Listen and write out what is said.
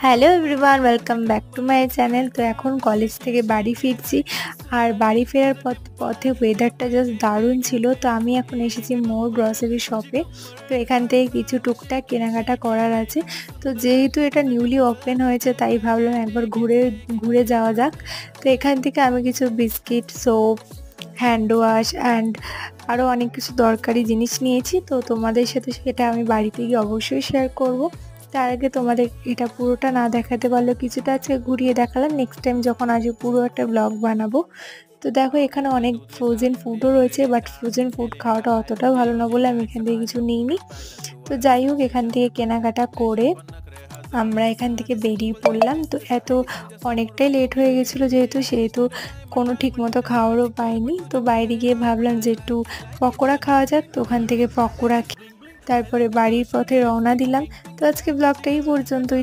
Hello everyone, welcome back to my channel. তো এখন college থেকে বাড়ি ফিরছি, আর বাড়ি ফেরার পথে ওয়েদারটা জাস্ট দারুণ ছিল। তো আমি এখন এসেছি মোর গ্রসারি শপে। তো এখান থেকে কিছু টুকটাক কেনাকাটা করার আছে। তো যেহেতু এটা নিউলি ওপেন হয়েছে, তাই ভাবলাম একবার ঘুরে ঘুরে যাওয়া যাক। তো এখান থেকে আমি কিছু biscuit, soap, hand wash and আরও অনেক কিছু দরকারি জিনিস নিয়েছি। তো তোমাদের সাথে সেটা আমি বাড়িতে গিয়ে অবশ্যই শেয়ার করব। তার আগে তোমাদের এটা পুরোটা না দেখাতে পারলেও কিছুটা আজকে ঘুরিয়ে দেখালাম। নেক্সট টাইম যখন আসবো পুরো একটা ব্লগ বানাবো। তো দেখো, এখানে অনেক ফ্রোজেন ফুডও রয়েছে, বাট ফ্রোজেন ফুড খাওয়াটা অতটাও ভালো না বলে আমি এখান থেকে কিছু নিইনি। তো যাই হোক, এখান থেকে কেনাকাটা করে আমরা এখান থেকে বেরিয়ে পড়লাম। তো অনেকটাই লেট হয়ে গেছিলো, সেহেতু কোনো ঠিক মতো খাওয়ারও পাইনি। তো বাইরে গিয়ে ভাবলাম যে একটু পকোড়া খাওয়া যাক। তো ওখান থেকে পকোড়া তারপরে বাড়ির পথে রওনা দিলাম। তো আজকে ব্লগটা এই পর্যন্তই।